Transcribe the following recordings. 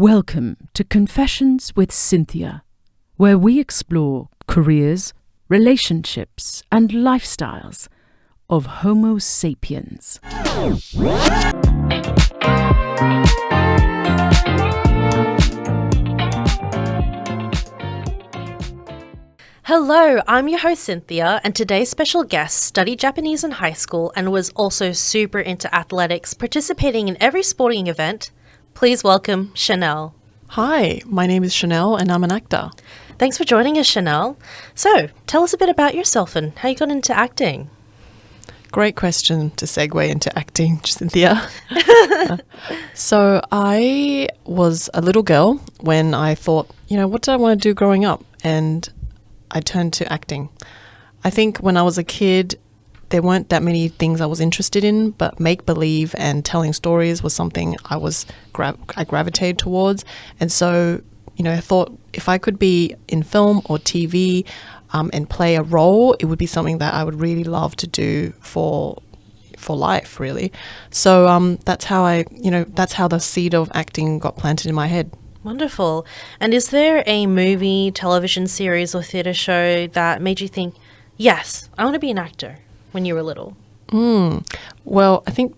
Welcome to Confessions with Cynthia, where we explore careers, relationships, and lifestyles of Homo sapiens. Hello, I'm your host Cynthia, and today's special guest studied Japanese in high school and was also super into athletics, participating in every sporting event. Please welcome Chanele. Hi, my name is Chanele and I'm an actor. Thanks for joining us, Chanele. So, tell us a bit about yourself and how you got into acting. Great question to segue into acting, Cynthia. So I was a little girl when I thought, what did I want to do growing up? And I turned to acting. I think when I was a kid, there weren't that many things I was interested in, but make-believe and telling stories was something I gravitated towards. And so, I thought if I could be in film or TV and play a role, it would be something that I would really love to do for life, really. So that's how that's how the seed of acting got planted in my head. Wonderful. And is there a movie, television series, or theatre show that made you think, yes, I want to be an actor when you were little? Well, I think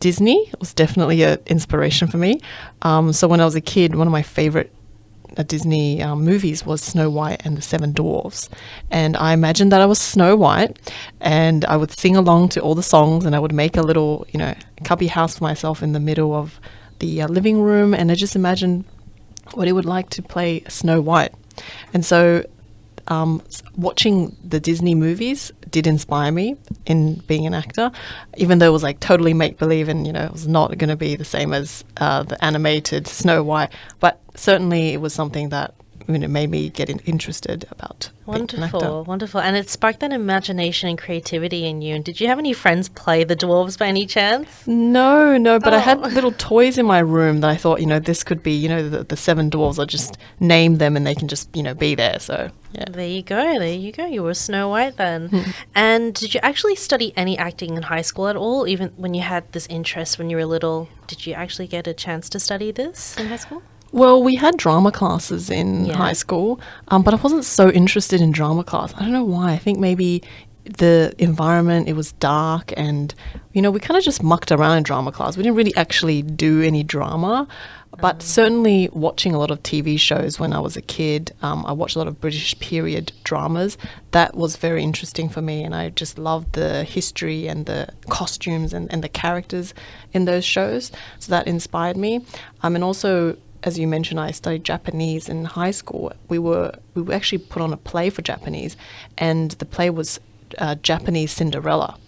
Disney was definitely an inspiration for me. So when I was a kid, one of my favorite Disney movies was Snow White and the Seven Dwarfs. And I imagined that I was Snow White and I would sing along to all the songs and I would make a little, cubby house for myself in the middle of the living room. And I just imagined what it would like to play Snow White. And so watching the Disney movies did inspire me in being an actor, even though it was like totally make-believe and, it was not going to be the same as the animated Snow White. But certainly it was something that made me get interested about being an actor. Wonderful. And it sparked that imagination and creativity in you. And did you have any friends play the dwarves by any chance? No, but I had little toys in my room that I thought, this could be, the seven dwarves. I'll just name them and they can just, be there. So, yeah. There you go. You were Snow White then. And did you actually study any acting in high school at all? Even when you had this interest when you were little, did you actually get a chance to study this in high school? Well, we had drama classes in high school, but I wasn't so interested in drama class. I don't know why. I think maybe the environment, it was dark and, we kind of just mucked around in drama class. We didn't really actually do any drama, but certainly watching a lot of TV shows when I was a kid, I watched a lot of British period dramas. That was very interesting for me and I just loved the history and the costumes and the characters in those shows. So that inspired me. And also, as you mentioned, I studied Japanese in high school. We were actually put on a play for Japanese, and the play was Japanese Cinderella.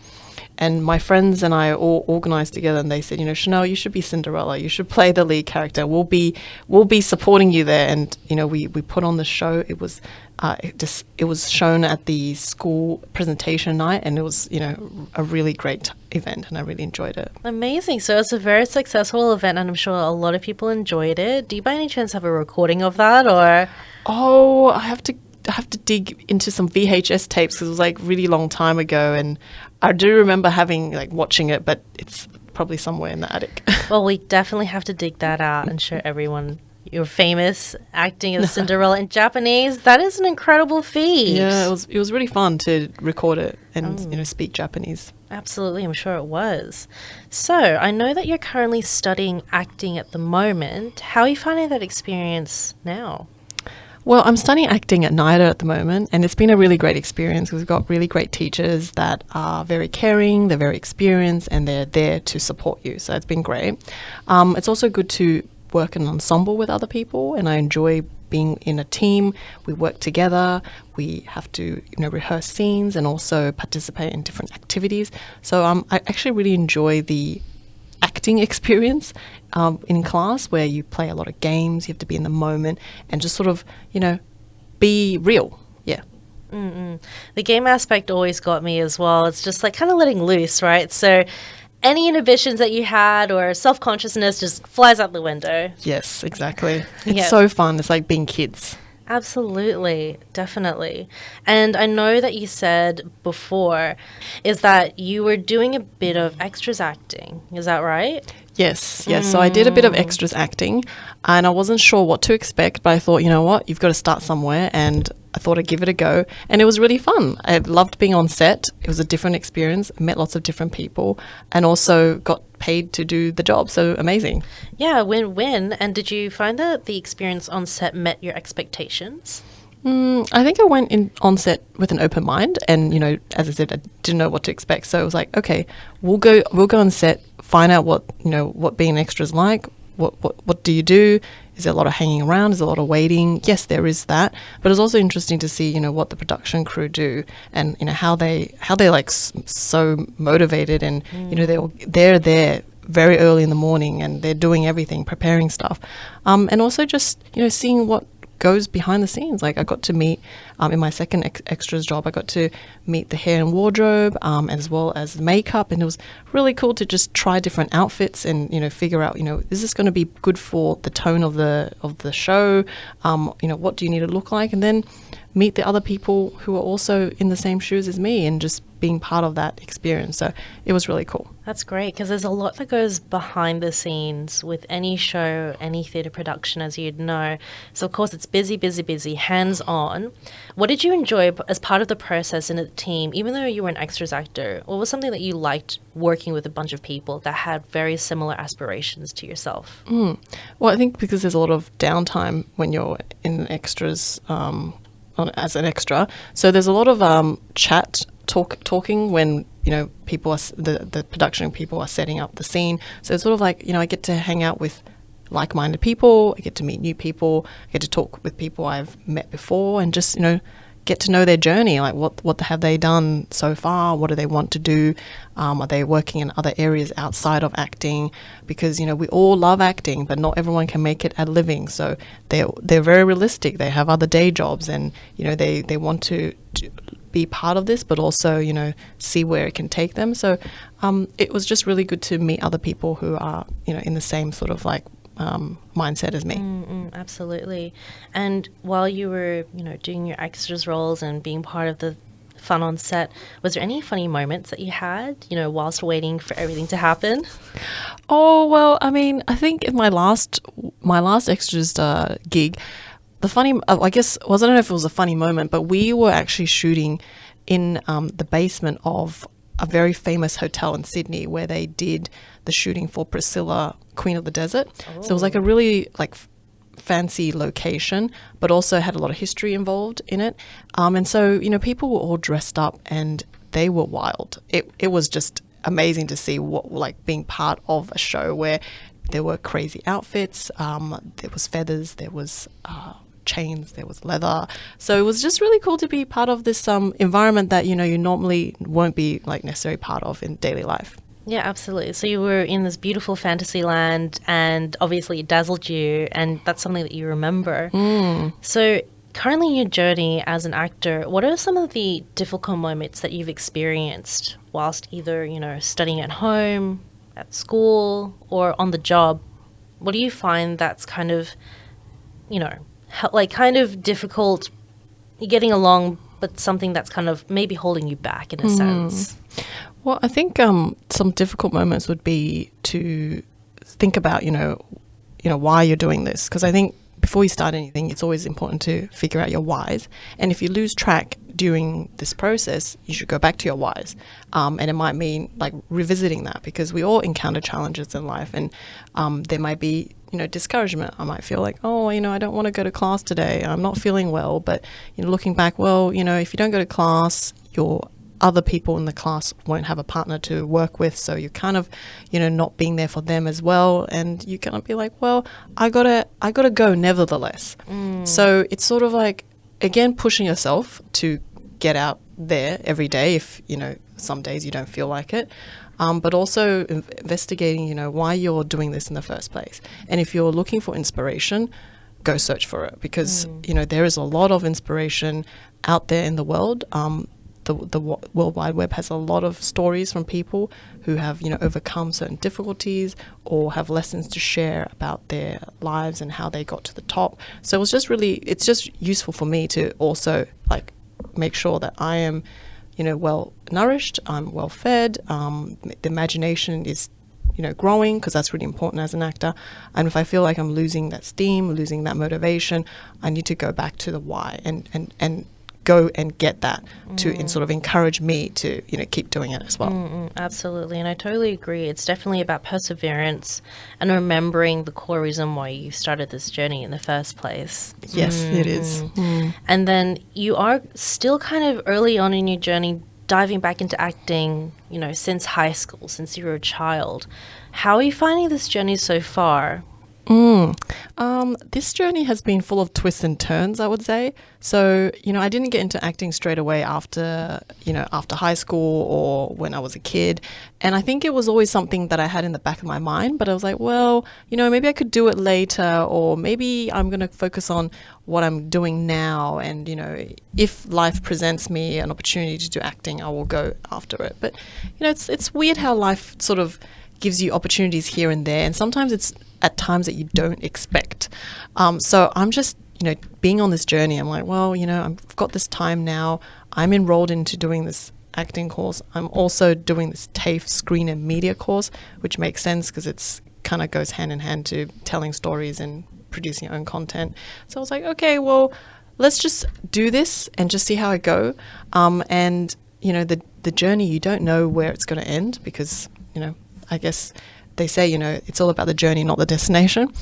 And my friends and I all organised together, and they said, Chanele, you should be Cinderella. You should play the lead character. We'll be supporting you there. And we put on the show. It was it was shown at the school presentation night, and it was a really great event, and I really enjoyed it. Amazing. So it's a very successful event, and I'm sure a lot of people enjoyed it. Do you by any chance have a recording of that, or? Oh, I have to dig into some VHS tapes because it was like really long time ago, and I do remember watching it, but it's probably somewhere in the attic. Well, we definitely have to dig that out and show everyone your famous acting as Cinderella in Japanese. That is an incredible feat. Yeah, it was really fun to record it and speak Japanese. Absolutely, I'm sure it was. So, I know that you're currently studying acting at the moment. How are you finding that experience now? Well, I'm studying acting at NIDA at the moment, and it's been a really great experience because we've got really great teachers that are very caring, they're very experienced, and they're there to support you. So it's been great. It's also good to work in an ensemble with other people, and I enjoy being in a team. We work together. We have to, rehearse scenes and also participate in different activities. So I actually really enjoy the acting experience in class where you play a lot of games, you have to be in the moment and just sort of, be real. Yeah. The game aspect always got me as well. It's just like kind of letting loose, right? So any inhibitions that you had or self-consciousness just flies out the window. Yes, exactly. It's so fun. It's like being kids. Absolutely, definitely. And I know that you said before is that you were doing a bit of extras acting. Is that right? Yes. So I did a bit of extras acting, and I wasn't sure what to expect, but I thought, you know what, you've got to start somewhere, and I thought I'd give it a go, and it was really fun. I loved being on set. It was a different experience. I met lots of different people, and also got paid to do the job. So amazing. Yeah, win-win. And did you find that the experience on set met your expectations? I think I went in on set with an open mind, and as I said, I didn't know what to expect. So it was like, okay, we'll go on set, find out what being an extra is like. What do you do? Is there a lot of hanging around? Is there a lot of waiting? Yes, there is that. But it's also interesting to see, what the production crew do, and how they like so motivated, and they're there very early in the morning, and they're doing everything, preparing stuff, and also just seeing what goes behind the scenes. Like I got to meet in my second extras job, I got to meet the hair and wardrobe, as well as makeup, and it was really cool to just try different outfits and figure out is this going to be good for the tone of the show, what do you need to look like, and then meet the other people who are also in the same shoes as me, and just being part of that experience. So it was really cool. That's great, because there's a lot that goes behind the scenes with any show, any theatre production, as you'd know. So of course it's busy, hands-on. What did you enjoy as part of the process in a team, even though you were an extras actor? What was something that you liked working with a bunch of people that had very similar aspirations to yourself? Well, I think because there's a lot of downtime when you're in extras, as an extra. So there's a lot of talking when people are the production people are setting up the scene. So it's sort of like I get to hang out with like-minded people. I get to meet new people. I get to talk with people I've met before, and just get to know their journey. Like what have they done so far? What do they want to do? Are they working in other areas outside of acting? Because we all love acting, but not everyone can make it a living. So they're very realistic. They have other day jobs, and they want to be part of this, but also see where it can take them. So it was just really good to meet other people who are in the same sort of like mindset as me. Absolutely. And while you were doing your extras roles and being part of the fun on set, was there any funny moments that you had whilst waiting for everything to happen? Oh, well, I mean, I think in my last extras gig, the funny, I guess, I don't know if it was a funny moment, but we were actually shooting in the basement of a very famous hotel in Sydney, where they did the shooting for Priscilla, Queen of the Desert. Oh. So it was like a really fancy location, but also had a lot of history involved in it. And so people were all dressed up, and they were wild. It was just amazing to see what being part of a show where there were crazy outfits. There was feathers. There was chains, there was leather. So it was just really cool to be part of this environment that you normally won't be necessarily part of in daily life. Yeah, absolutely. So you were in this beautiful fantasy land, and obviously it dazzled you, and that's something that you remember. So currently in your journey as an actor, what are some of the difficult moments that you've experienced whilst either studying at home, at school, or on the job? What do you find that's kind of kind of difficult, you're getting along, but something that's kind of maybe holding you back in a sense? Well, I think some difficult moments would be to think about, why you're doing this. Because I think before you start anything, it's always important to figure out your whys. And if you lose track during this process, you should go back to your whys. And it might mean revisiting that, because we all encounter challenges in life, and there might be discouragement. I might feel like, I don't want to go to class today. I'm not feeling well. But, looking back, well, if you don't go to class, your other people in the class won't have a partner to work with. So you're kind of, not being there for them as well. And you kind of be like, well, I gotta go nevertheless. So it's sort of again, pushing yourself to get out there every day if, some days you don't feel like it. But also investigating, why you're doing this in the first place. And if you're looking for inspiration, go search for it, because, there is a lot of inspiration out there in the world. The World Wide Web has a lot of stories from people who have, overcome certain difficulties or have lessons to share about their lives and how they got to the top. So it's just useful for me to also make sure that I am, well nourished, I'm well fed, the imagination is, growing, because that's really important as an actor. And if I feel like I'm losing that steam, losing that motivation, I need to go back to the why and go and get that and sort of encourage me to keep doing it as well. Absolutely, and I totally agree. It's definitely about perseverance and remembering the core reason why you started this journey in the first place. Yes, it is. And then you are still kind of early on in your journey, diving back into acting, since high school, since you were a child. How are you finding this journey so far? This journey has been full of twists and turns, I would say. So, I didn't get into acting straight away after high school or when I was a kid. And I think it was always something that I had in the back of my mind, but I was like, well, maybe I could do it later, or maybe I'm going to focus on what I'm doing now. And, if life presents me an opportunity to do acting, I will go after it. But, it's weird how life sort of gives you opportunities here and there. And sometimes it's at times that you don't expect. So I'm just, being on this journey, I'm like, well, I've got this time now. I'm enrolled into doing this acting course. I'm also doing this TAFE screen and media course, which makes sense because it's kind of goes hand in hand to telling stories and producing your own content. So I was like, okay, well, let's just do this and just see how I go. And, the journey, you don't know where it's going to end because, I guess they say, it's all about the journey, not the destination.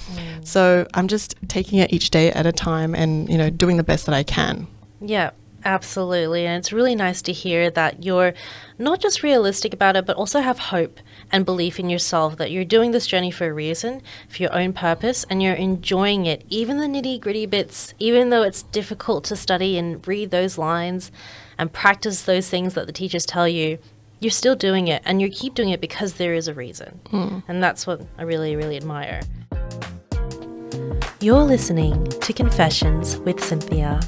So I'm just taking it each day at a time and, doing the best that I can. Yeah, absolutely. And it's really nice to hear that you're not just realistic about it, but also have hope and belief in yourself that you're doing this journey for a reason, for your own purpose, and you're enjoying it, even the nitty-gritty bits, even though it's difficult to study and read those lines and practice those things that the teachers tell you. You're still doing it, and you keep doing it because there is a reason. And that's what I really, really admire. You're listening to Confessions with Cynthia.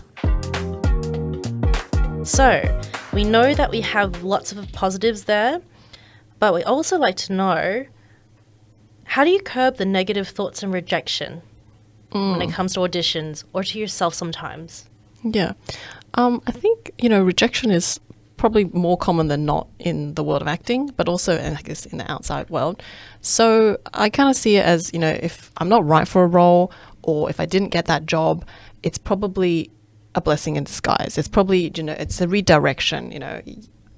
So, we know that we have lots of positives there, but we also like to know, how do you curb the negative thoughts and rejection when it comes to auditions or to yourself sometimes? Yeah. I think, rejection is probably more common than not in the world of acting, but also, I guess, in the outside world. So I kind of see it as, if I'm not right for a role or if I didn't get that job, it's probably a blessing in disguise. It's probably, it's a redirection,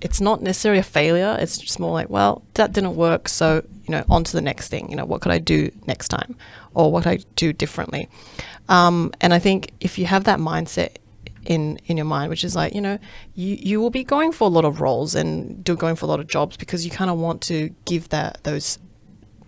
It's not necessarily a failure. It's just more like, well, that didn't work. So, on to the next thing. What could I do next time? Or what could I do differently? And I think if you have that mindset in your mind, which is like, you will be going for a lot of roles and going for a lot of jobs because you kind of want to give those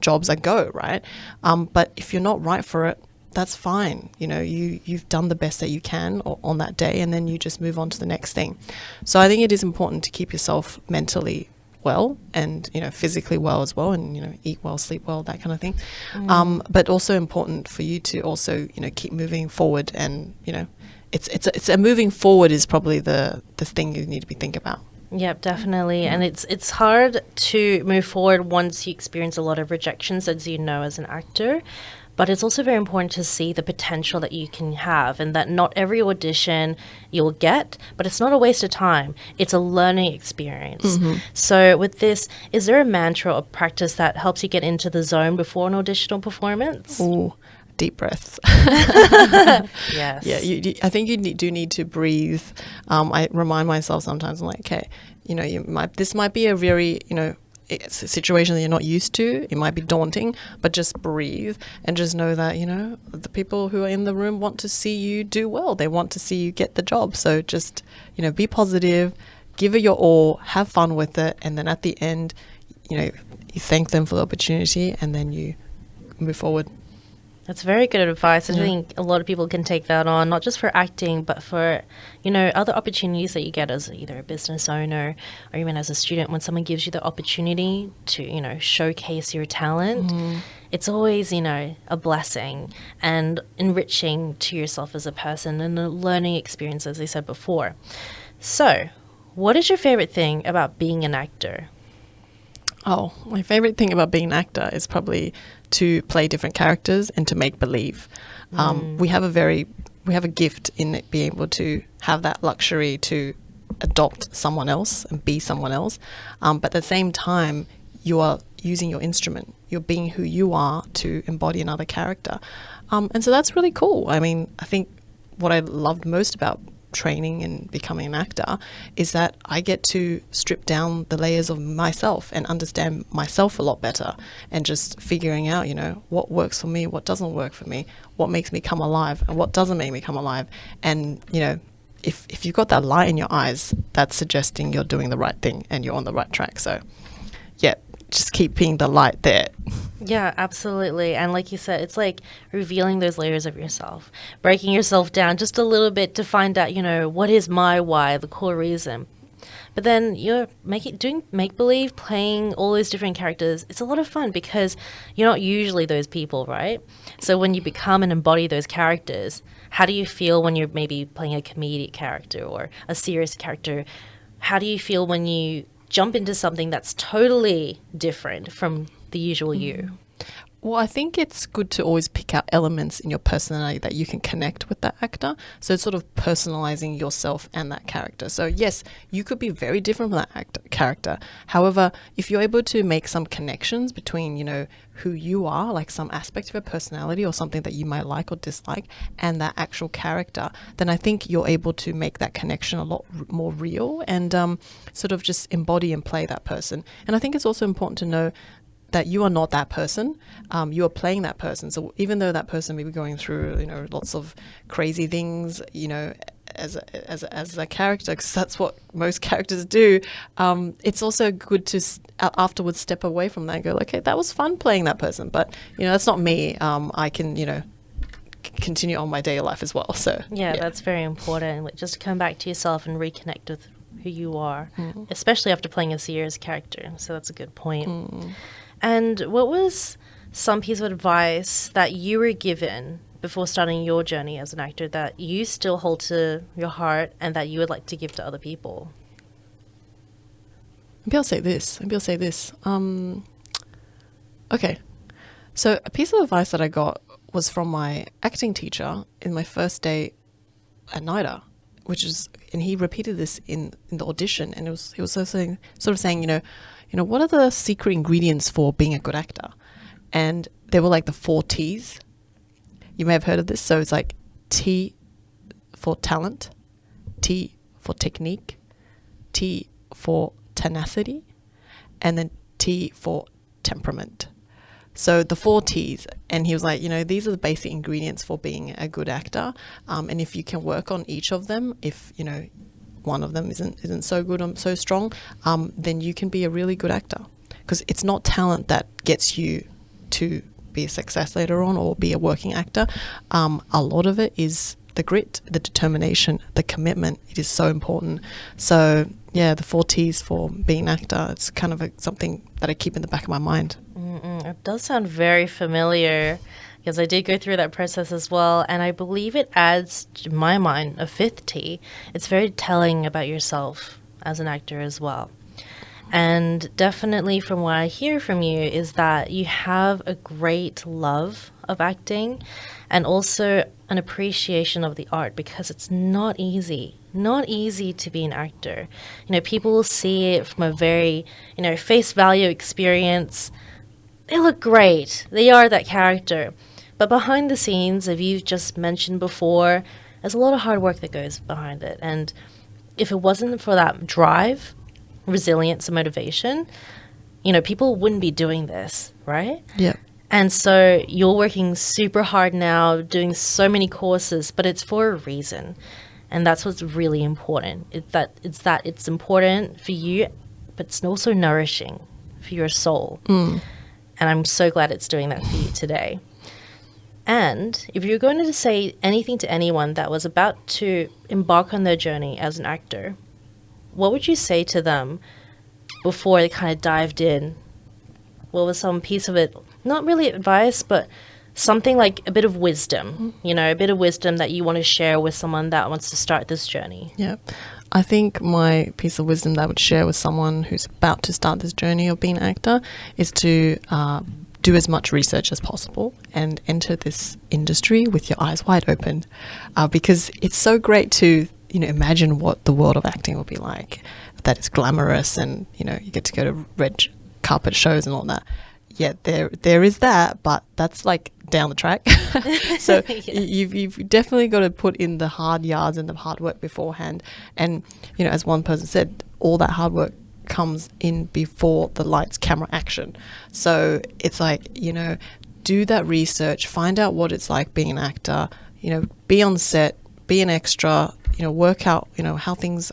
jobs a go, right? But if you're not right for it, that's fine. You've done the best that you can on that day, and then you just move on to the next thing. So I think it is important to keep yourself mentally well and physically well as well, and eat well, sleep well, that kind of thing. But also important for you to also keep moving forward, and it's a moving forward is probably the thing you need to be thinking about. Yep, definitely. And it's hard to move forward once you experience a lot of rejections, as as an actor. But it's also very important to see the potential that you can have, and that not every audition you'll get, but it's not a waste of time. It's a learning experience. So with this, is there a mantra or practice that helps you get into the zone before an auditional performance? Ooh, deep breaths. Yes. Yeah, I think you do need to breathe. I remind myself sometimes, I'm like, okay, this might be a very, it's a situation that you're not used to. It might be daunting, but just breathe and just know that, the people who are in the room want to see you do well. They want to see you get the job. So just, be positive, give it your all, have fun with it. And then at the end, you thank them for the opportunity and then you move forward. That's very good advice. I think a lot of people can take that on, not just for acting, but for, other opportunities that you get as either a business owner or even as a student. When someone gives you the opportunity to, showcase your talent, it's always, a blessing and enriching to yourself as a person and a learning experience, as I said before. So, what is your favorite thing about being an actor? Oh, my favorite thing about being an actor is probably to play different characters and to make believe. We have a gift in it, being able to have that luxury to adopt someone else and be someone else. But at the same time, you are using your instrument. You're being who you are to embody another character. And so that's really cool. I mean, I think what I loved most about training and becoming an actor is that I get to strip down the layers of myself and understand myself a lot better, and just figuring out, you know, what works for me, what doesn't work for me, what makes me come alive and what doesn't make me come alive. And, you know, if you've got that light in your eyes, that's suggesting you're doing the right thing and you're on the right track. So yeah, just keep being the light there. Yeah, absolutely. And like you said, it's like revealing those layers of yourself, breaking yourself down just a little bit to find out, you know, what is my why, the core reason. But then you're doing make-believe, playing all those different characters. It's a lot of fun because you're not usually those people, right? So when you become and embody those characters, how do you feel when you're maybe playing a comedic character or a serious character? How do you feel when you jump into something that's totally different from the usual you? Well, I think it's good to always pick out elements in your personality that you can connect with that actor. So it's sort of personalizing yourself and that character. So yes, you could be very different from that character. However, if you're able to make some connections between, you know, who you are, like some aspect of your personality or something that you might like or dislike, and that actual character, then I think you're able to make that connection a lot more real and sort of just embody and play that person. And I think it's also important to know that you are not that person. You are playing that person. So even though that person may be going through, you know, lots of crazy things, you know, as a character, because that's what most characters do, it's also good to afterwards step away from that and go, okay, that was fun playing that person, but, you know, that's not me. I can, you know, continue on my daily life as well. So yeah, that's very important. Just to come back to yourself and reconnect with who you are, especially after playing a serious character. So that's a good point. And what was some piece of advice that you were given before starting your journey as an actor that you still hold to your heart and that you would like to give to other people? Maybe I'll say this. Okay. So a piece of advice that I got was from my acting teacher in my first day at NIDA, and he repeated this in the audition, and he was sort of saying, you know, what are the secret ingredients for being a good actor? And they were like the 4 T's. You may have heard of this. So it's like T for talent, T for technique, T for tenacity, and then T for temperament. So the 4 T's. And he was like, you know, these are the basic ingredients for being a good actor. And if you can work on each of them, if, you know, one of them isn't so good or so strong, then you can be a really good actor. Because it's not talent that gets you to be a success later on or be a working actor. A lot of it is the grit, the determination, the commitment. It is so important. So yeah, the 4 T's for being an actor, it's kind of something that I keep in the back of my mind. It does sound very familiar, because I did go through that process as well, and I believe it adds, to my mind, a 5th T. It's very telling about yourself as an actor as well. And definitely from what I hear from you is that you have a great love of acting and also an appreciation of the art, because it's not easy to be an actor. You know, people will see it from a very, you know, face value experience. They look great. They are that character. But behind the scenes, as you've just mentioned before, there's a lot of hard work that goes behind it. And if it wasn't for that drive, resilience, and motivation, you know, people wouldn't be doing this, right? Yeah. And so you're working super hard now, doing so many courses, but it's for a reason. And that's what's really important. It's important for you, but it's also nourishing for your soul. And I'm so glad it's doing that for you today. And if you're going to say anything to anyone that was about to embark on their journey as an actor, what would you say to them before they kind of dived in? What was some piece of it? Not really advice, but something like a bit of wisdom, you know, a bit of wisdom that you want to share with someone that wants to start this journey. Yeah. I think my piece of wisdom that I would share with someone who's about to start this journey of being an actor is to do as much research as possible and enter this industry with your eyes wide open, because it's so great to, you know, imagine what the world of acting will be like. That is glamorous, and, you know, you get to go to red carpet shows and all that. Yeah, there is that, but that's like down the track. So you've definitely got to put in the hard yards and the hard work beforehand. And, you know, as one person said, all that hard work comes in before the lights, camera, action. So it's like, you know, do that research, find out what it's like being an actor, you know, be on set, be an extra, you know, work out, you know, how things,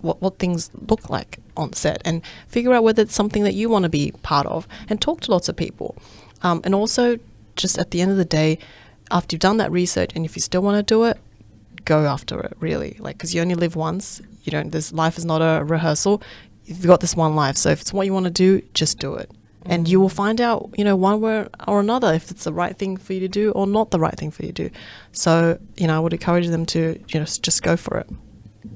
what things look like on set, and figure out whether it's something that you want to be part of, and talk to lots of people. And also, just at the end of the day, after you've done that research, and if you still want to do it, go after it, really. Like, because you only live once. You don't, this life is not a rehearsal. You've got this one life. So if it's what you want to do, just do it. And you will find out, you know, one way or another, if it's the right thing for you to do or not the right thing for you to do. So, you know, I would encourage them to, you know, just go for it.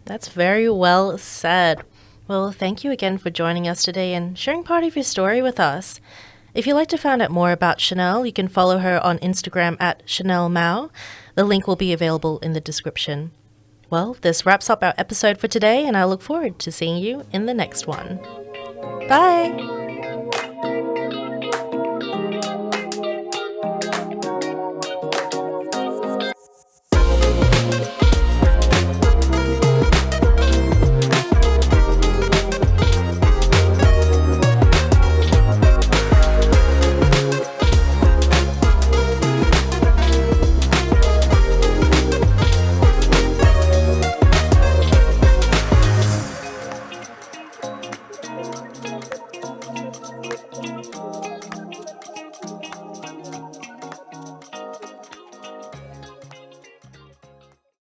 That's very well said. Well, thank you again for joining us today and sharing part of your story with us. If you'd like to find out more about Chanele, you can follow her on Instagram at Chanele Mao. The link will be available in the description. Well, this wraps up our episode for today, and I look forward to seeing you in the next one. Bye!